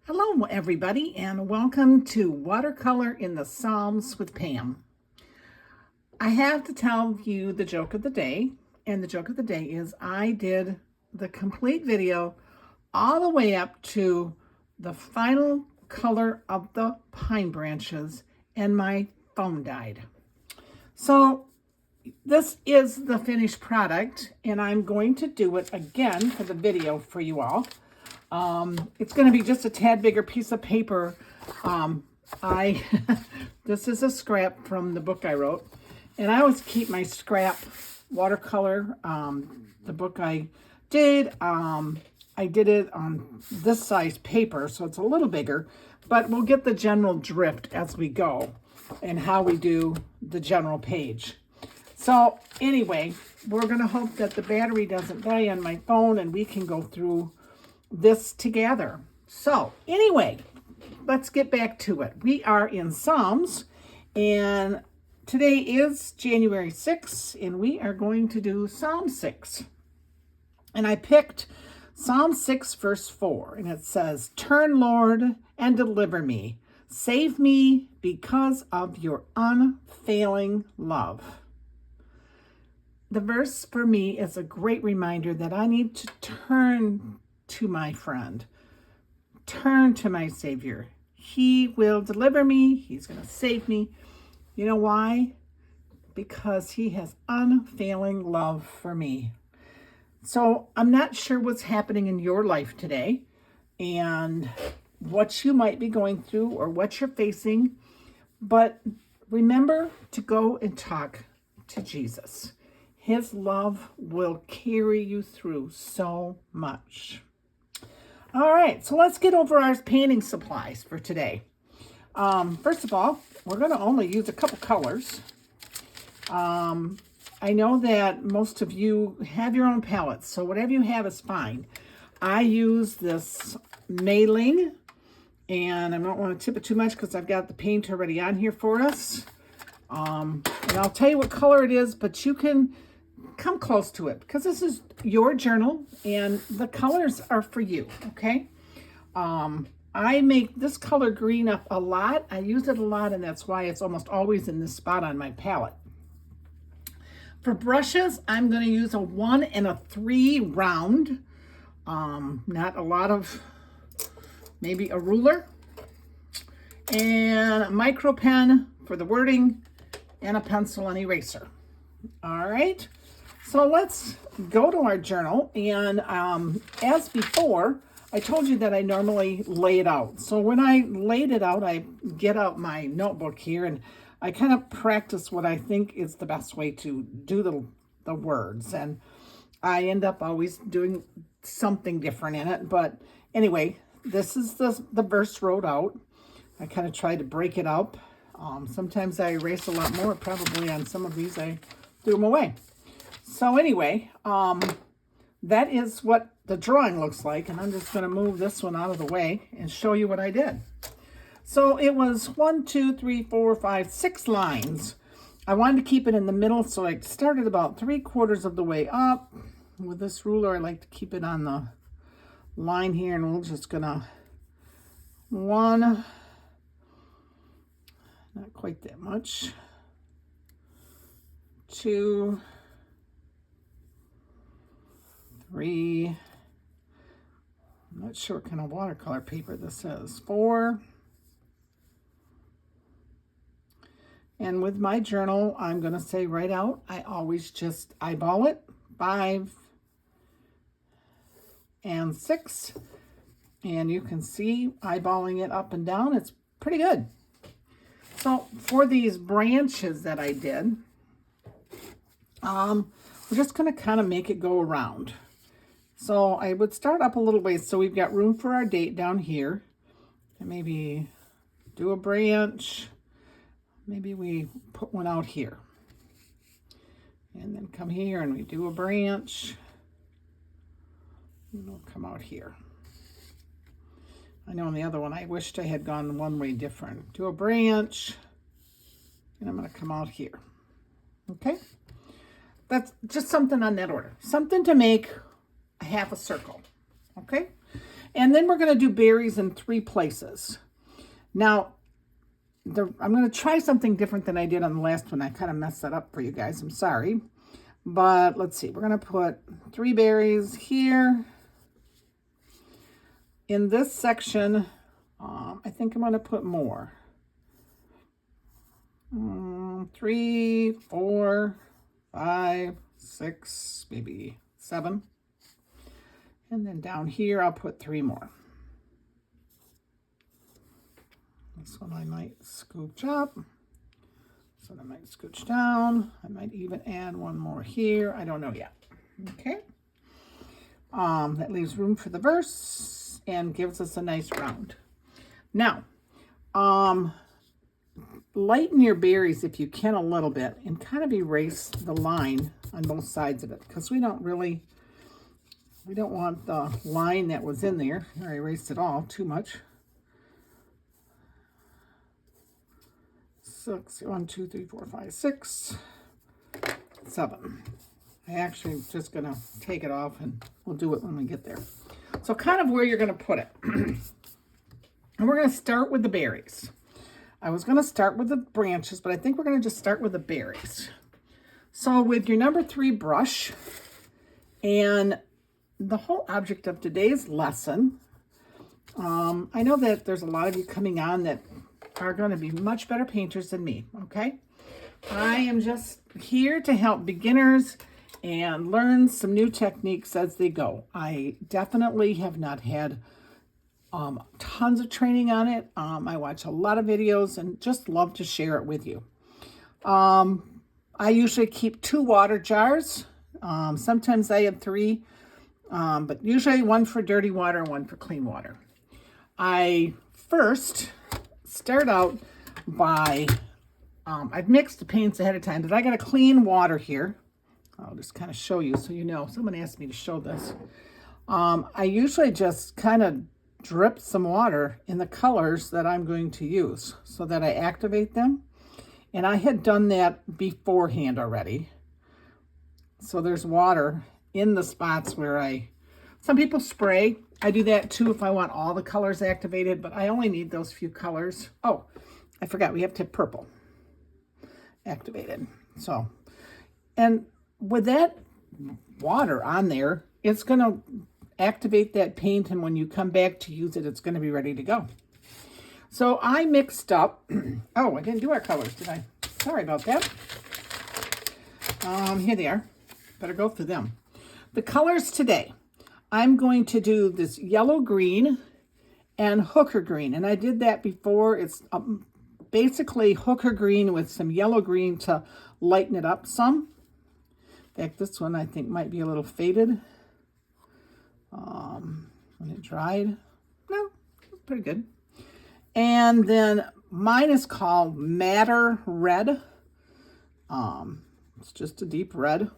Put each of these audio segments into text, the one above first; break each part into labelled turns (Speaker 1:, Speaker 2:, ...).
Speaker 1: Hello, everybody, and welcome to Watercolor in the Psalms with Pam. I have to tell you the joke of the day, and the joke of the day is I did the complete video all the way up to the final color of the pine branches, and my phone died. So this is the finished product, and I'm going to do it again for the video for you all. It's going to be just a tad bigger piece of paper. This is a scrap from the book I wrote, and I always keep my scrap watercolor. The book I did it on this size paper, so it's a little bigger, but we'll get the general drift as we go and how we do the general page. So anyway, we're going to hope that the battery doesn't die on my phone and we can go through this together. So anyway, let's get back to it. We are in Psalms, and today is January 6th, and we are going to do Psalm 6. And I picked Psalm 6 verse 4, and it says, "Turn, Lord, and deliver me. Save me because of your unfailing love." The verse for me is a great reminder that I need to turn to my friend, turn to my Savior. He will deliver me. He's going to save me. You know why? Because he has unfailing love for me. So I'm not sure what's happening in your life today and what you might be going through or what you're facing, but remember to go and talk to Jesus. His love will carry you through so much. All right, so let's get over our painting supplies for today. First of all, we're going to only use a couple colors. I know that most of you have your own palettes, so whatever you have is fine. I use this mailing, and I don't want to tip it too much because I've got the paint already on here for us. And I'll tell you what color it is, but you can come close to it because this is your journal and the colors are for you, okay? I make this color green up a lot. I use it a lot, and that's why it's almost always in this spot on my palette. For brushes, I'm going to use a 1 and a 3 round. Not a lot of, maybe a ruler. And a micro pen for the wording, and a pencil and eraser. All right. So let's go to our journal, and as before, I told you that I normally lay it out. So when I laid it out, I get out my notebook here, and I kind of practice what I think is the best way to do the words, and I end up always doing something different in it. But anyway, this is the verse wrote out. I kind of try to break it up. Sometimes I erase a lot more. Probably on some of these I threw them away. So anyway, that is what the drawing looks like, and I'm just going to move this one out of the way and show you what I did. So it was 1, 2, 3, 4, 5, 6 lines. I wanted to keep it in the middle, so I started about 3/4 of the way up. With this ruler, I like to keep it on the line here, and we're just going to 1, not quite that much, 2, 3, I'm not sure what kind of watercolor paper this is, 4, and with my journal, I'm going to say right out, I always just eyeball it, 5 and 6, and you can see eyeballing it up and down, it's pretty good. So for these branches that I did, we're just going to kind of make it go around. So I would start up a little ways, so we've got room for our date down here, and maybe do a branch. Maybe we put one out here, and then come here and we do a branch, and we'll come out here. I know on the other one I wished I had gone one way different. Do a branch, and I'm going to come out here. Okay, that's just something on that order, something to make a half a circle. Okay, And then we're going to do berries in 3 places. Now, I'm going to try something different than I did on the last one. I kind of messed that up for you guys. I'm sorry. But let's see. We're going to put 3 berries here. In this section, I think I'm going to put more. 3, 4, 5, 6, maybe 7. And then down here, I'll put 3 more. This one I might scooch up. This one I might scooch down. I might even add 1 more here. I don't know yet. Okay. That leaves room for the verse and gives us a nice round. Now, lighten your berries if you can a little bit and kind of erase the line on both sides of it, because we don't want the line that was in there. I erased it all too much. 6, 1, 2, 3, 4, 5, 6, 7. I actually just gonna take it off and we'll do it when we get there. So kind of where you're gonna put it. And we're gonna start with the berries. I was gonna start with the branches, but I think we're gonna just start with the berries. So with your number 3 brush, and the whole object of today's lesson, I know that there's a lot of you coming on that are going to be much better painters than me, okay? I am just here to help beginners and learn some new techniques as they go. I definitely have not had tons of training on it. I watch a lot of videos and just love to share it with you. I usually keep 2 water jars. Sometimes I have 3, but usually 1 for dirty water and 1 for clean water. I first start out by, I've mixed the paints ahead of time, but I got a clean water here. I'll just kind of show you so you know. Someone asked me to show this. I usually just kind of drip some water in the colors that I'm going to use so that I activate them. And I had done that beforehand already. So there's water in the spots where some people spray. I do that too if I want all the colors activated, but I only need those few colors. Oh, I forgot, we have to have purple activated. So, and with that water on there, it's going to activate that paint, and when you come back to use it, it's going to be ready to go. So I mixed up, oh, I didn't do our colors, did I? Sorry about that. Here they are. Better go through them. The colors today, I'm going to do this yellow green and hooker green. And I did that before. It's basically hooker green with some yellow green to lighten it up some. In fact, this one I think might be a little faded. When it dried. No, pretty good. And then mine is called Madder Red. It's just a deep red.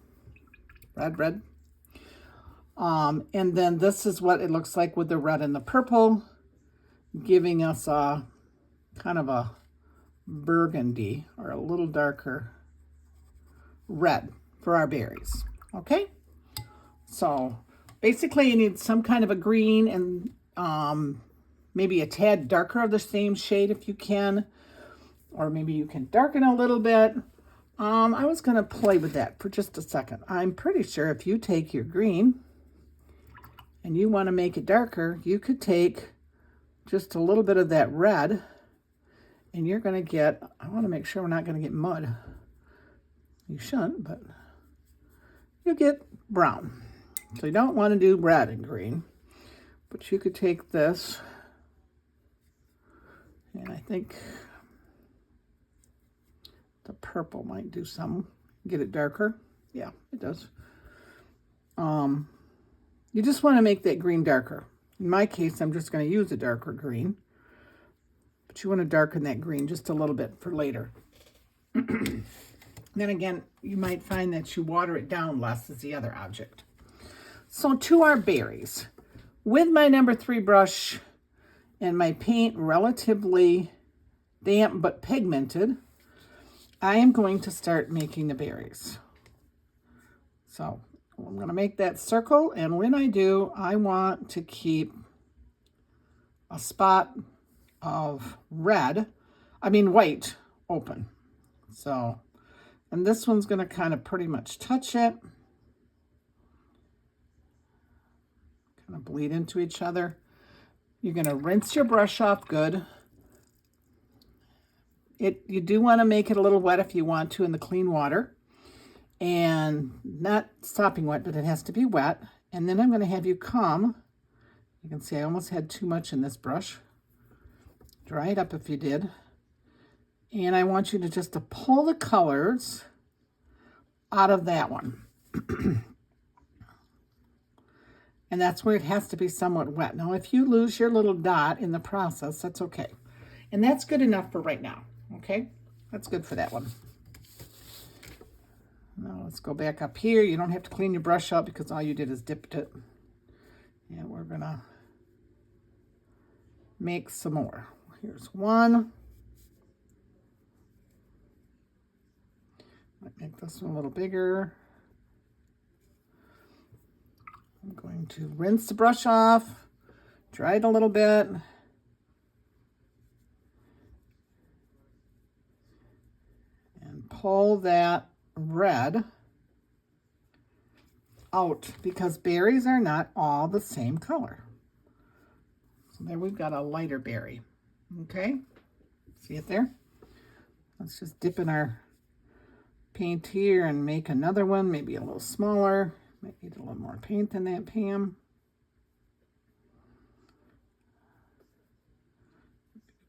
Speaker 1: Red. And then this is what it looks like with the red and the purple, giving us a kind of a burgundy or a little darker red for our berries. Okay, so basically you need some kind of a green and maybe a tad darker of the same shade if you can, or maybe you can darken a little bit. I was going to play with that for just a second. I'm pretty sure if you take your green and you want to make it darker, you could take just a little bit of that red and you're going to get, I want to make sure we're not going to get mud. You shouldn't, but you get brown. So you don't want to do red and green, but you could take this, and I think the purple might do some, get it darker. Yeah, it does. You just want to make that green darker. In my case, I'm just going to use a darker green, but you want to darken that green just a little bit for later. Then again, you might find that you water it down less as the other object. So to our berries, with my number 3 brush and my paint relatively damp but pigmented, I am going to start making the berries. So I'm going to make that circle, and when I do, I want to keep a spot of white open. So, and this one's going to kind of pretty much touch it. Kind of bleed into each other. You're going to rinse your brush off good. You do want to make it a little wet if you want to in the clean water. And not sopping wet, but it has to be wet. And then I'm going to have you come. You can see I almost had too much in this brush. Dry it up if you did. And I want you to just to pull the colors out of that one. And that's where it has to be somewhat wet. Now, if you lose your little dot in the process, that's okay. And that's good enough for right now, okay? That's good for that one. Now, let's go back up here. You don't have to clean your brush up because all you did is dipped it. And we're going to make some more. Here's one. Might make this one a little bigger. I'm going to rinse the brush off, dry it a little bit. And pull that red out because berries are not all the same color. So there we've got a lighter berry. Okay, see it there? Let's just dip in our paint here and make another one, maybe a little smaller. Might need a little more paint than that, Pam.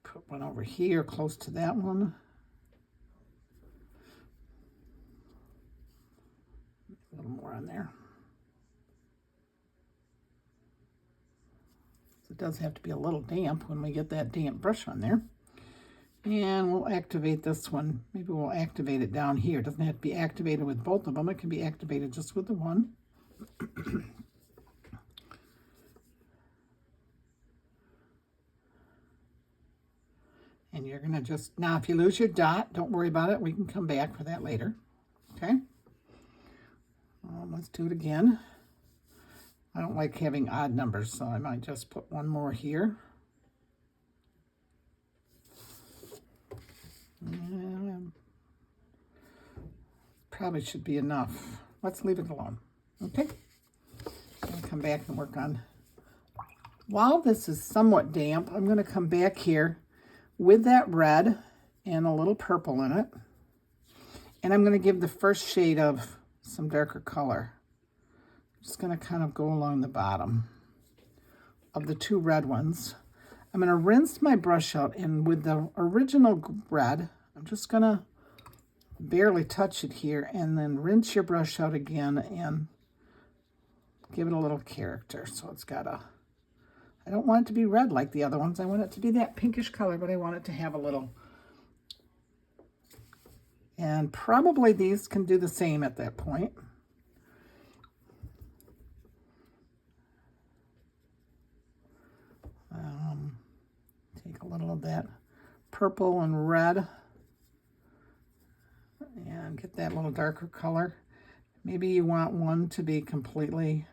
Speaker 1: Put one over here close to that one. A little more on there. So it does have to be a little damp when we get that damp brush on there. And we'll activate this one. Maybe we'll activate it down here. It doesn't have to be activated with both of them. It can be activated just with the one. And you're going to just, now if you lose your dot, don't worry about it. We can come back for that later. Okay. Let's do it again. I don't like having odd numbers, so I might just put one more here. And probably should be enough. Let's leave it alone. Okay. I'll come back and work on. While this is somewhat damp, I'm going to come back here with that red and a little purple in it. And I'm going to give the first shade of some darker color. Just going to kind of go along the bottom of the two red ones. I'm going to rinse my brush out, and with the original red, I'm just going to barely touch it here and then rinse your brush out again and give it a little character. So it's got a, I don't want it to be red like the other ones. I want it to be that pinkish color, but I want it to have a little. And probably these can do the same at that point. Take a little of that purple and red and get that little darker color. Maybe you want one to be completely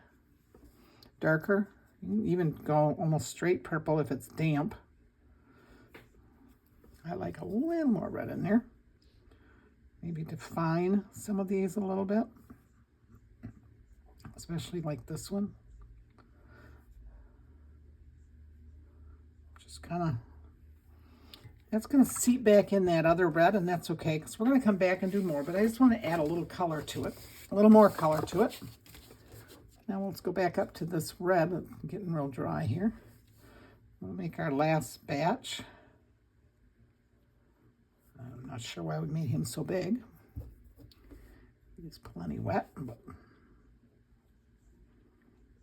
Speaker 1: darker. You can even go almost straight purple if it's damp. I like a little more red in there. Maybe define some of these a little bit, especially like this one. Just kind of, that's going to seep back in that other red, and that's okay because we're going to come back and do more, but I just want to add a little color to it, a little more color to it. Now let's go back up to this red. It's getting real dry here. We'll make our last batch. I'm not sure why we made him so big. He's plenty wet, but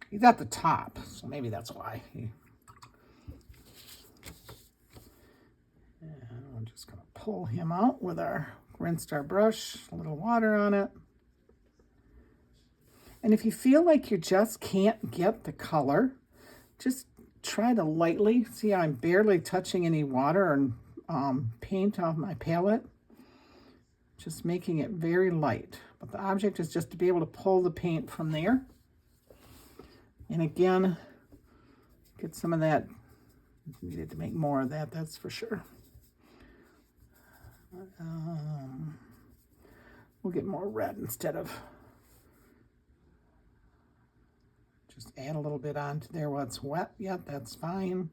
Speaker 1: he's at the top, so maybe that's why. And we're just going to pull him out with our rinsed our brush, a little water on it. And if you feel like you just can't get the color, just try to lightly, see I'm barely touching any water and paint off my palette, just making it very light. But the object is just to be able to pull the paint from there. And again, get some of that Needed to make more of that, that's for sure. We'll get more red instead of just add a little bit onto there while it's wet. Yep, that's fine.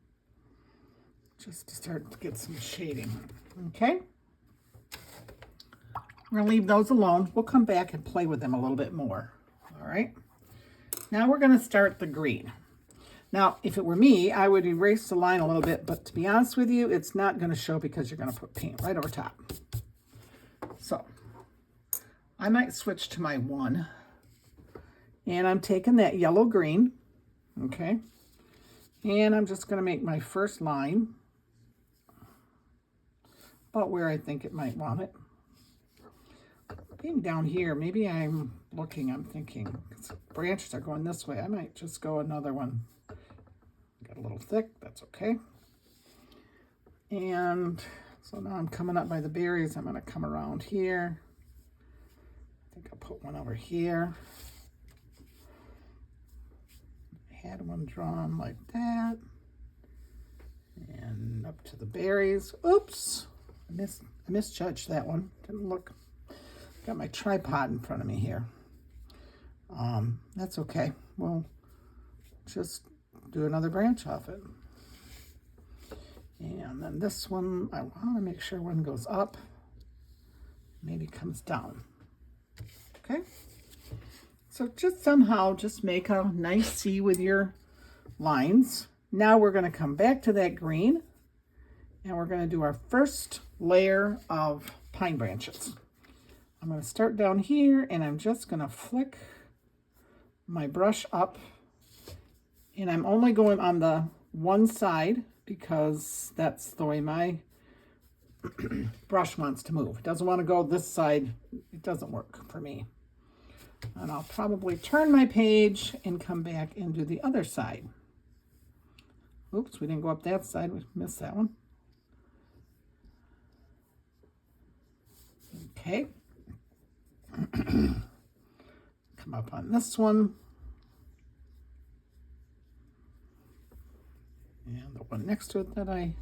Speaker 1: Just to start to get some shading. Okay. We're gonna leave those alone. We'll come back and play with them a little bit more. All right. Now we're gonna start the green. Now, if it were me, I would erase the line a little bit, but to be honest with you, it's not gonna show because you're gonna put paint right over top. So I might switch to my 1. And I'm taking that yellow green, okay? And I'm just gonna make my first line about where I think it might want it. Being down here, maybe I'm thinking, branches are going this way. I might just go another one. Got a little thick, that's okay. And so now I'm coming up by the berries. I'm gonna come around here. I think I'll put one over here. I had one drawn like that. And up to the berries. Oops, I misjudged that one. Didn't look. Got my tripod in front of me here. That's okay. We'll just do another branch off it. And then this one, I want to make sure one goes up, maybe comes down. Okay. So just somehow just make a nice C with your lines. Now we're going to come back to that green and we're going to do our first layer of pine branches. I'm going to start down here and I'm just going to flick my brush up, and I'm only going on the one side because that's the way my brush wants to move. It doesn't want to go this side. It doesn't work for me. And I'll probably turn my page and come back and do the other side. Oops, we didn't go up that side. We missed that one. Okay. Come up on this one. And the one next to it that I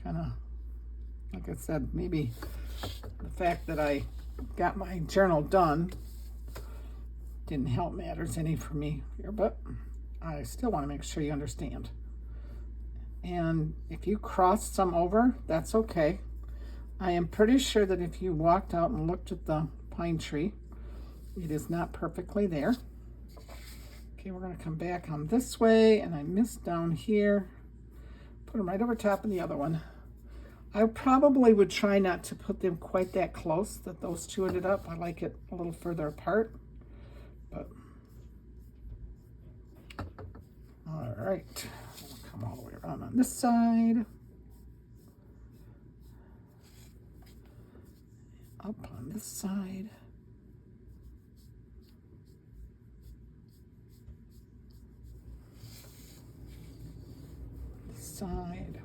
Speaker 1: kind of, like I said, maybe the fact that I got my journal done didn't help matters any for me here, but I still want to make sure you understand. And if you cross some over, that's okay. I am pretty sure that if you walked out and looked at the pine tree, it is not perfectly there. Okay, we're going to come back on this way, and I missed down here. Put them right over top of the other one. I probably would try not to put them quite that close that those two ended up. I like it a little further apart. But all right, we'll come all the way around on this side. Up on this side. This side.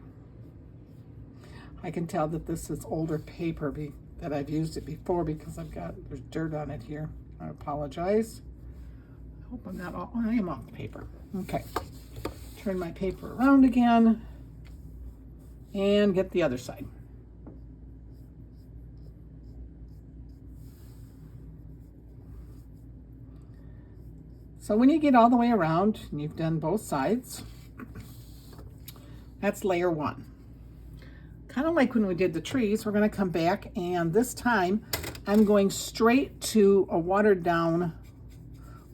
Speaker 1: I can tell that this is older paper that I've used it before because there's dirt on it here. I apologize. I hope I'm not off. I am off the paper. Okay. Turn my paper around again and get the other side. So when you get all the way around and you've done both sides, that's layer 1. Kind of like when we did the trees, we're going to come back, and this time I'm going straight to a watered down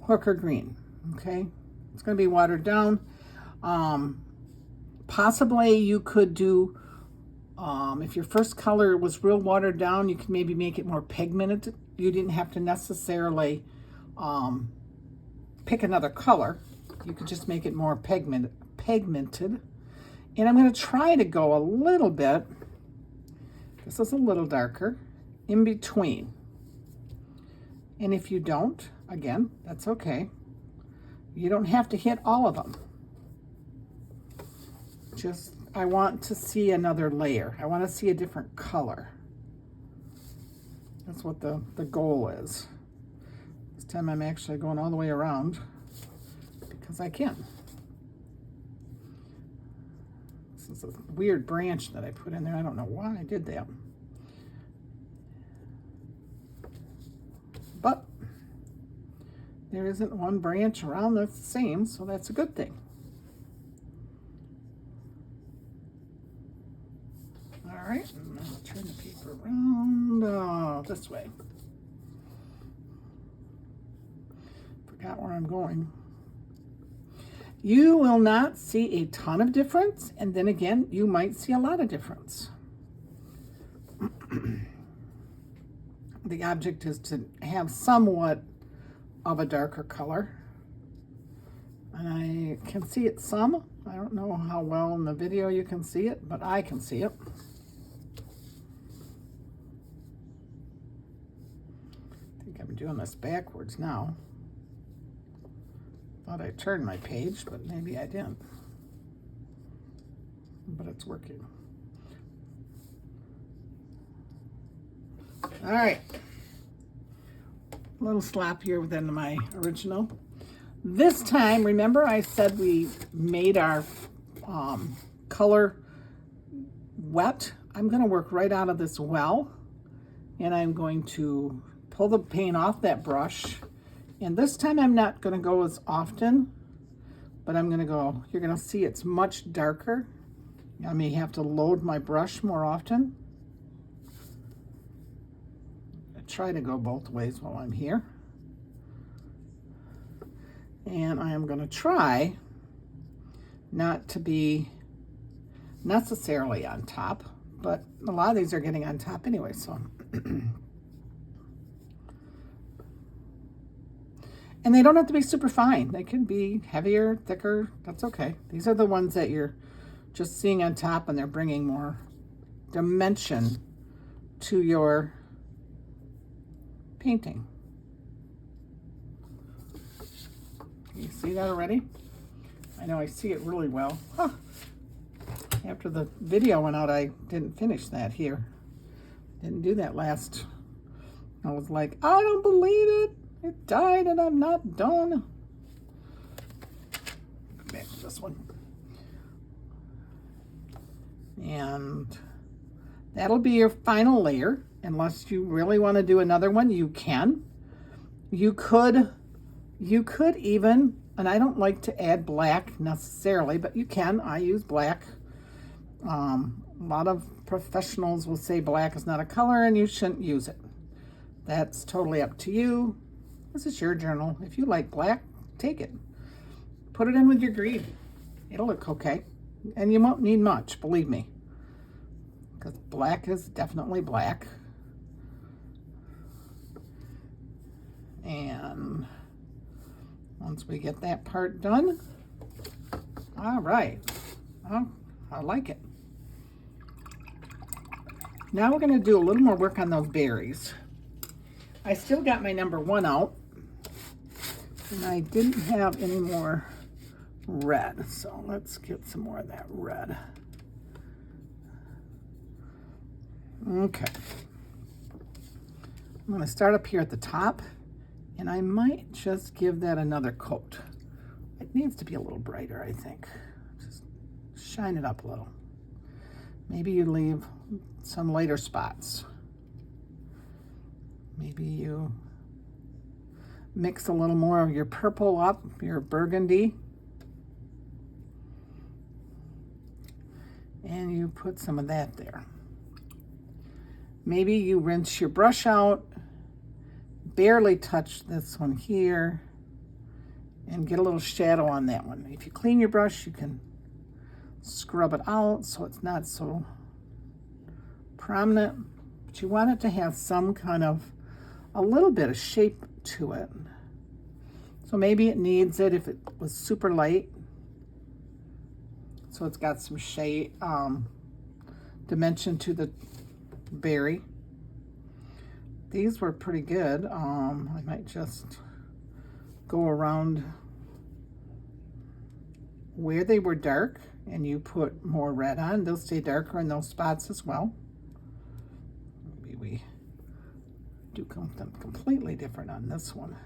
Speaker 1: Hooker green. Okay, it's going to be watered down. Possibly you could do, if your first color was real watered down, you could maybe make it more pigmented. You didn't have to necessarily pick another color. You could just make it more pigmented. And I'm going to try to go a little bit, this is a little darker, in between. And if you don't, again, that's okay. You don't have to hit all of them. Just, I want to see another layer. I want to see a different color. That's what the goal is. This time I'm actually going all the way around because I can. This is a weird branch that I put in there. I don't know why I did that. But there isn't one branch around that's the same, so that's a good thing. All right, and I'll turn the paper around this way. Forgot where I'm going. You will not see a ton of difference, and then again, you might see a lot of difference. The object is to have somewhat of a darker color. And I can see it some. I don't know how well in the video you can see it, but I can see it. I think I'm doing this backwards now. Thought I turned my page, but maybe I didn't. But it's working. All right. A little sloppier than my original. This time, remember I said we made our color wet? I'm going to work right out of this well, and I'm going to pull the paint off that brush. And this time I'm not going to go as often, but I'm going to go, you're going to see it's much darker. I may have to load my brush more often. I try to go both ways while I'm here. And I am going to try not to be necessarily on top, but a lot of these are getting on top anyway, so. And they don't have to be super fine. They can be heavier, thicker, that's okay. These are the ones that you're just seeing on top, and they're bringing more dimension to your painting. You see that already? I know I see it really well. Huh. After the video went out, I didn't finish that here. Didn't do that last. I was like, I don't believe it. It died and I'm not done. Go back to this one. And that'll be your final layer. Unless you really want to do another one, you can. You could even, and I don't like to add black necessarily, but you can. I use black. A lot of professionals will say black is not a color and you shouldn't use it. That's totally up to you. This is your journal. If you like black, take it. Put it in with your green. It'll look okay. And you won't need much, believe me. Because black is definitely black. And once we get that part done, all right. Oh, I like it. Now we're going to do a little more work on those berries. I still got my number 1 out. And I didn't have any more red, so let's get some more of that red. Okay. I'm going to start up here at the top, and I might just give that another coat. It needs to be a little brighter, I think. Just shine it up a little. Maybe you leave some lighter spots. Maybe you mix a little more of your purple up, your burgundy. And you put some of that there. Maybe you rinse your brush out, barely touch this one here, and get a little shadow on that one. If you clean your brush, you can scrub it out so it's not so prominent. But you want it to have some kind of, a little bit of shape to it. So maybe it needs it if it was super light. So it's got some shade, dimension to the berry. These were pretty good. I might just go around where they were dark and you put more red on. They'll stay darker in those spots as well. Maybe we do something completely different on this one.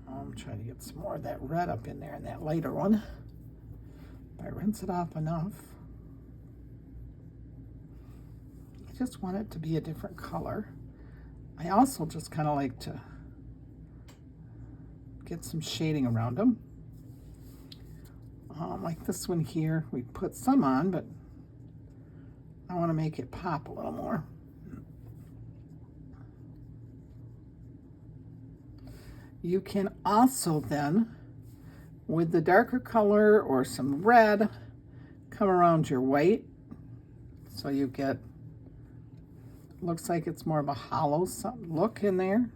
Speaker 1: I'm trying to get some more of that red up in there in that lighter one. If I rinse it off enough, I just want it to be a different color. I also just kind of like to get some shading around them. Like this one here, we put some on, but I want to make it pop a little more. You can also then, with the darker color or some red, come around your white so you get, looks like it's more of a hollow look in there.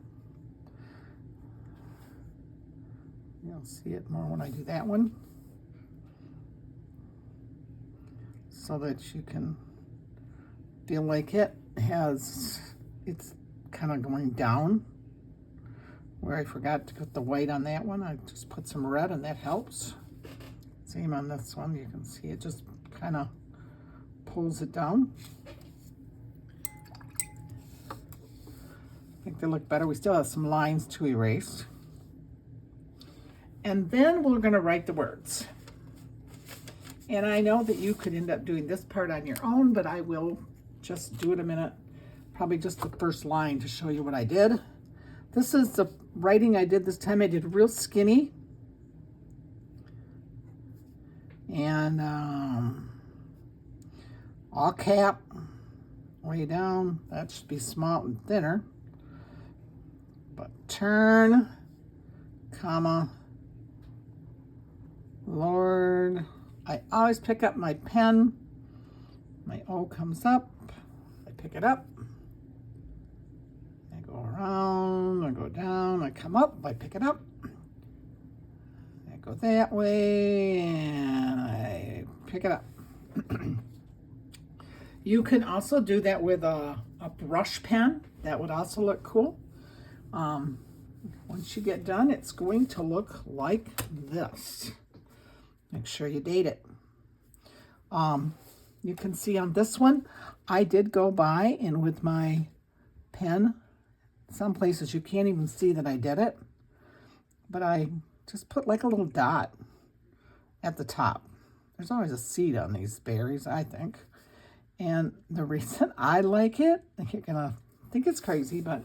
Speaker 1: You'll see it more when I do that one, so that you can feel like it has, it's kind of going down. Where I forgot to put the white on that one, I just put some red and that helps. Same on this one, you can see it just kind of pulls it down. I think they look better. We still have some lines to erase. And then we're going to write the words. And I know that you could end up doing this part on your own, but I will just do it a minute. Probably just the first line to show you what I did. This is the writing I did this time. I did real skinny. And all cap, way down. That should be small and thinner. But turn, comma, Lord. I always pick up my pen. My O comes up. I pick it up. I go around, I go down, I come up, I pick it up. I go that way, and I pick it up. You can also do that with a brush pen. That would also look cool. Once you get done, it's going to look like this. Make sure you date it. You can see on this one, I did go by and with my pen, some places you can't even see that I did it, but I just put like a little dot at the top. There's always a seed on these berries, I think. And the reason I like it, you're gonna think it's crazy, but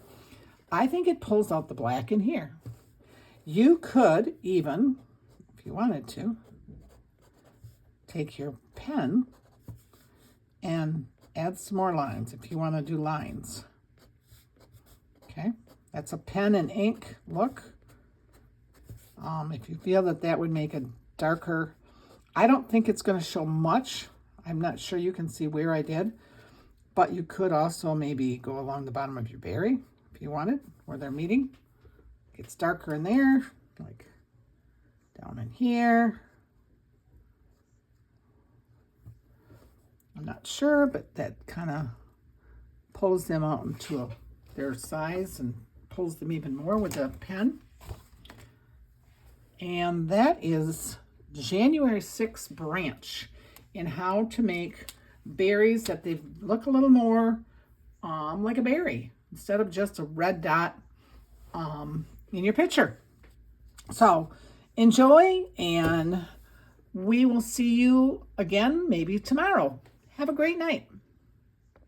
Speaker 1: I think it pulls out the black in here. You could even, if you wanted to, take your pen and add some more lines if you want to do lines. Okay, that's a pen and ink look. If you feel that that would make a darker, I don't think it's going to show much. I'm not sure you can see where I did, but you could also maybe go along the bottom of your berry if you wanted, where they're meeting. It's darker in there, like down in here. I'm not sure, but that kind of pulls them out into their size and pulls them even more with a pen. And that is January 6th branch in how to make berries that they look a little more like a berry instead of just a red dot in your picture. So enjoy, and we will see you again maybe tomorrow. Have a great night.